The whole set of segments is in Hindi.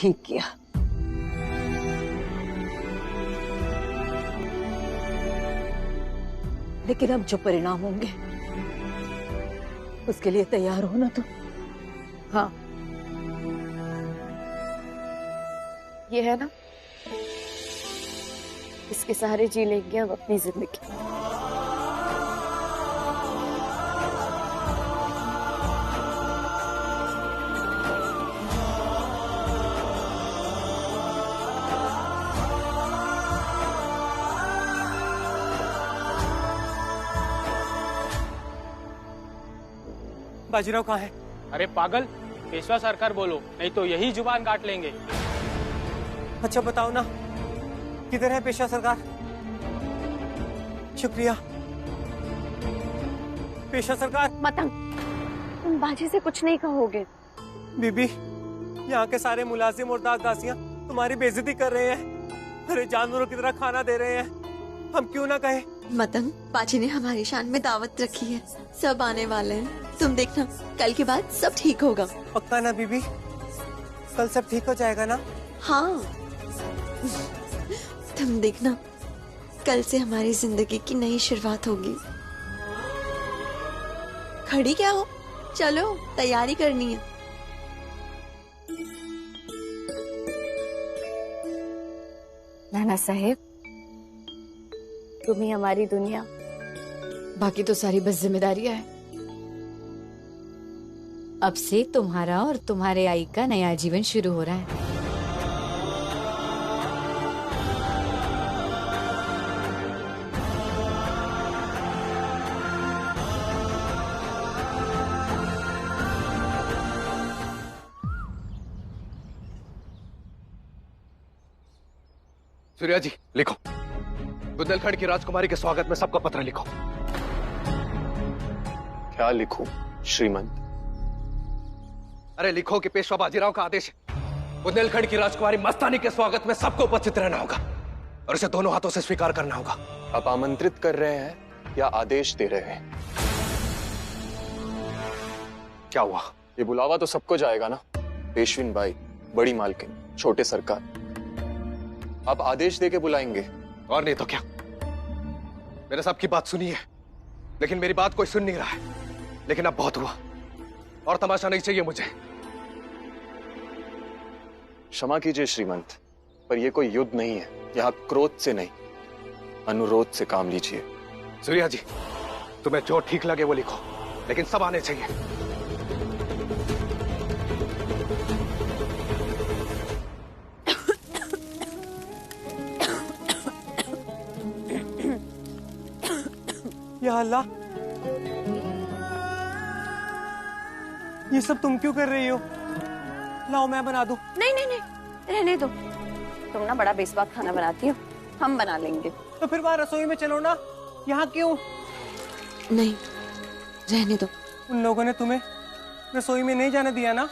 ठीक किया। लेकिन अब जो परिणाम होंगे उसके लिए तैयार हो ना तुम? हाँ, ये है ना, इसके सहारे जी लेंगे अब अपनी जिंदगी। बाजीराव कहाँ है? अरे पागल, पेशवा सरकार बोलो, नहीं तो यही जुबान काट लेंगे। अच्छा बताओ ना, किधर है पेशवा सरकार? शुक्रिया पेशवा सरकार। मतंग, तुम बाजी से कुछ नहीं कहोगे। बीबी, यहाँ के सारे मुलाजिम और दास दासियाँ तुम्हारी बेइज्जती कर रहे हैं। अरे जानवरों की तरह खाना दे रहे हैं, हम क्यों ना कहे? मतंग, बाजी ने हमारी शान में दावत रखी है, सब आने वाले हैं। तुम देखना, कल के बाद सब ठीक होगा। पक्का ना बीबी? कल सब ठीक हो जाएगा ना? हाँ, तुम देखना, कल से हमारी जिंदगी की नई शुरुआत होगी। खड़ी क्या हो, चलो तैयारी करनी है। नाना साहेब, तुम ही हमारी दुनिया, बाकी तो सारी बस जिम्मेदारियां है। अब से तुम्हारा और तुम्हारे आई का नया जीवन शुरू हो रहा है। सूर्या जी, लिखो। बुंदेलखंड की राजकुमारी के स्वागत में सबका पत्र लिखो। क्या लिखूं श्रीमंत? अरे लिखो कि पेशवा बाजीराव का आदेश है, बुंदेलखंड की राजकुमारी मस्तानी के स्वागत में सबको उपस्थित रहना होगा और इसे दोनों हाथों से स्वीकार करना होगा। आप आमंत्रित कर रहे हैं या आदेश दे रहे हैं? क्या हुआ? ये बुलावा तो सबको जाएगा ना, पेशविन बाई, बड़ी मालकिन, छोटे सरकार। आप आदेश दे के बुलाएंगे और नहीं तो क्या? मैंने सबकी बात सुनी है, लेकिन मेरी बात कोई सुन नहीं रहा है। लेकिन अब बहुत हुआ और तमाशा नहीं चाहिए मुझे। क्षमा कीजिए श्रीमंत, पर यह कोई युद्ध नहीं है। यहाँ क्रोध से नहीं, अनुरोध से काम लीजिए। सूर्या जी, तुम्हें जो ठीक लगे वो लिखो, लेकिन सब आने चाहिए। या अल्लाह, ये सब तुम क्यों कर रही हो? लाओ मैं बना दूं। नहीं नहीं नहीं, रहने दो। तुम ना बड़ा बेस्वाद खाना बनाती हो, हम बना लेंगे। तो फिर वहां रसोई में चलो ना, यहाँ क्यों? नहीं, रहने दो। उन लोगों ने तुम्हें रसोई में नहीं जाने दिया ना?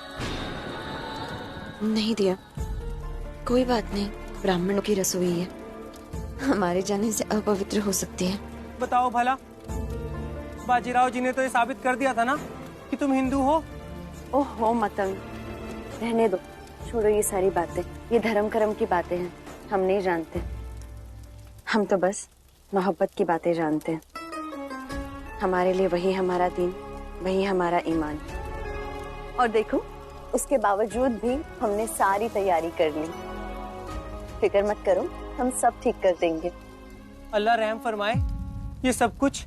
नहीं दिया, कोई बात नहीं, ब्राह्मणों की रसोई है, हमारे जाने से अपवित्र हो सकती है। बताओ भला, बाजीराव जी ने तो ये साबित कर दिया था ना कि तुम हिंदू हो। ओहो मतंग, रहने दो, छोड़ो ये सारी बातें, ये धर्म कर्म की बातें हैं, हम नहीं जानते। हम तो बस मोहब्बत की बातें जानते हैं। हमारे लिए वही हमारा दीन, वही हमारा ईमान। और देखो, उसके बावजूद भी हमने सारी तैयारी कर ली। फिक्र मत करो, हम सब ठीक कर देंगे। अल्लाह रहम फरमाए, ये सब कुछ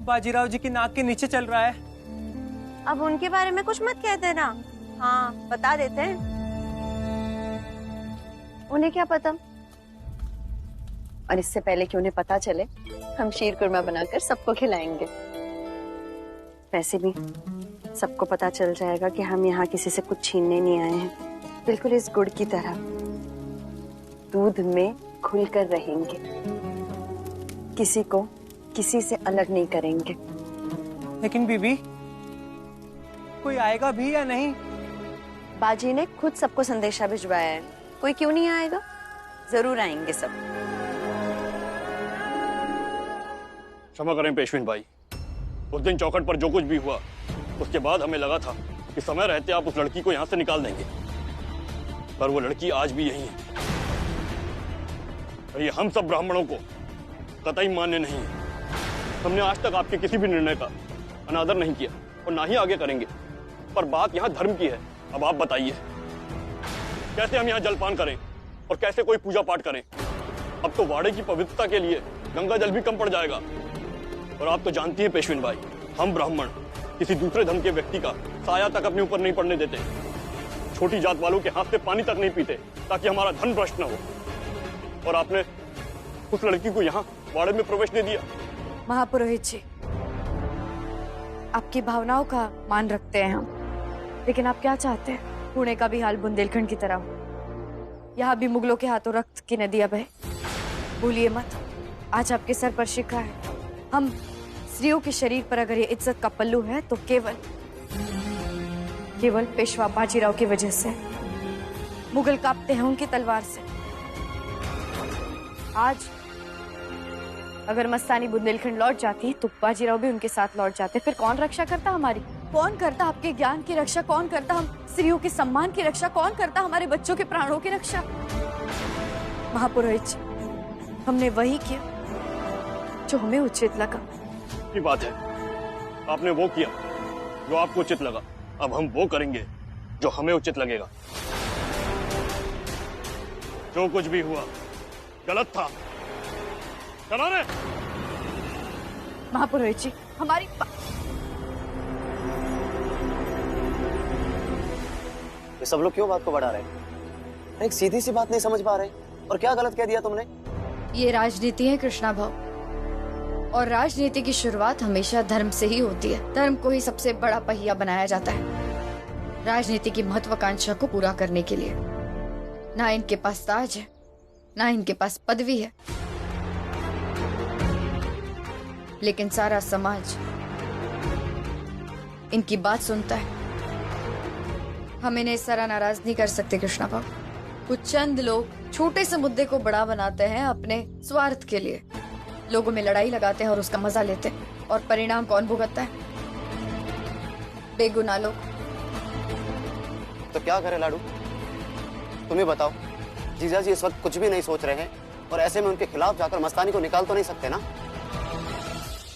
बाजीराव जी की नाक के नीचे चल रहा है। अब उनके बारे में कुछ मत कह देना। हाँ, बता देते हैं, उन्हें क्या पता। और इससे पहले कि उन्हें पता चले, हम शीर कुरमा बनाकर सबको खिलाएंगे। वैसे भी सबको पता चल जाएगा कि हम यहाँ किसी से कुछ छीनने नहीं आए हैं। बिल्कुल इस गुड़ की तरह दूध में घुलकर रहेंगे, किसी को किसी से अलग नहीं करेंगे। लेकिन बीबी, कोई आएगा भी या नहीं? बाजी ने खुद सबको संदेशा भिजवाया है, कोई क्यों नहीं आएगा? जरूर आएंगे सब। क्षमा करें पेशविन भाई, उस दिन चौखट पर जो कुछ भी हुआ, उसके बाद हमें लगा था कि समय रहते आप उस लड़की को यहाँ से निकाल देंगे। पर वो लड़की आज भी यही है। और ये हम सब ब्राह्मणों को कतई मान्य नहीं है। हमने आज तक आपके किसी भी निर्णय का अनादर नहीं किया और ना ही आगे करेंगे, पर बात यहाँ धर्म की है। अब आप बताइए, कैसे हम यहाँ जलपान करें और कैसे कोई पूजा पाठ करें? अब तो वाड़े की पवित्रता के लिए गंगा जल भी कम पड़ जाएगा। और आप तो जानती हैं पेशविन भाई, हम ब्राह्मण किसी दूसरे धर्म के व्यक्ति का साया तक अपने ऊपर नहीं पड़ने देते। छोटी जात वालों के हाथ से पानी तक नहीं पीते ताकि हमारा धन भ्रष्ट न हो। और आपने उस लड़की को यहाँ वाड़े में प्रवेश दे दिया। महापुरोहित जी, आपकी भावनाओं का मान रखते हैं हम, लेकिन आप क्या चाहते हैं? पुणे का भी हाल बुंदेलखंड की तरह हो। यहाँ भी मुगलों के हाथों रक्त की नदियां बहे। भूलिए मत, आज आपके सर पर शिखा है। हम स्त्रियों के शरीर पर अगर ये इज्जत का पल्लू है तो केवल पेशवा बाजीराव की वजह से। मुगल कांपते हैं उनकी तलवार से। आज अगर मस्तानी बुंदेलखंड लौट जाती तो बाजीराव भी उनके साथ लौट जाते। फिर कौन रक्षा करता हमारी? कौन करता आपके ज्ञान की रक्षा? कौन करता हम स्त्रियों के सम्मान की रक्षा? कौन करता हमारे बच्चों के प्राणों की रक्षा? महापुरोहित जी, हमने वही किया जो हमें उचित लगा। की बात है, आपने वो किया जो आपको उचित लगा। अब हम वो करेंगे जो हमें उचित लगेगा। जो कुछ भी हुआ गलत था। चला रे। महापुरोहित जी, हमारी ये सब लोग क्यों बात को बढ़ा रहे हैं? एक सीधी सी बात नहीं समझ पा रहे। और क्या गलत कह दिया तुमने? ये राजनीति है कृष्णा भाव, और राजनीति की शुरुआत हमेशा धर्म से ही होती है। धर्म को ही सबसे बड़ा पहिया बनाया जाता है राजनीति की महत्वाकांक्षा को पूरा करने के लिए। ना इनके पास ताज है, ना इनके पास पदवी है, लेकिन सारा समाज इनकी बात सुनता है। हम इन्हें इस तरह नाराज नहीं कर सकते कृष्णा भाव। कुछ चंद लोग छोटे से मुद्दे को बड़ा बनाते हैं अपने स्वार्थ के लिए, लोगों में लड़ाई लगाते हैं और उसका मजा लेते हैं। और परिणाम कौन भुगतता है? बेगुनाह लोग। तो क्या करे लाडू, तुम्हें बताओ। जीजा जी इस वक्त कुछ भी नहीं सोच रहे हैं, और ऐसे में उनके खिलाफ जाकर मस्तानी को निकाल तो नहीं सकते ना?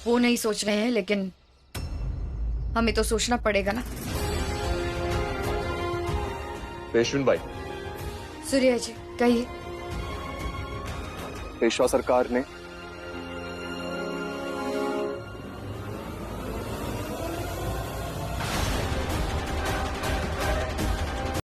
वो नहीं सोच रहे हैं, लेकिन हमें तो सोचना पड़ेगा ना। पेशविन भाई, सूर्य जी कहिए। पेशवा सरकार ने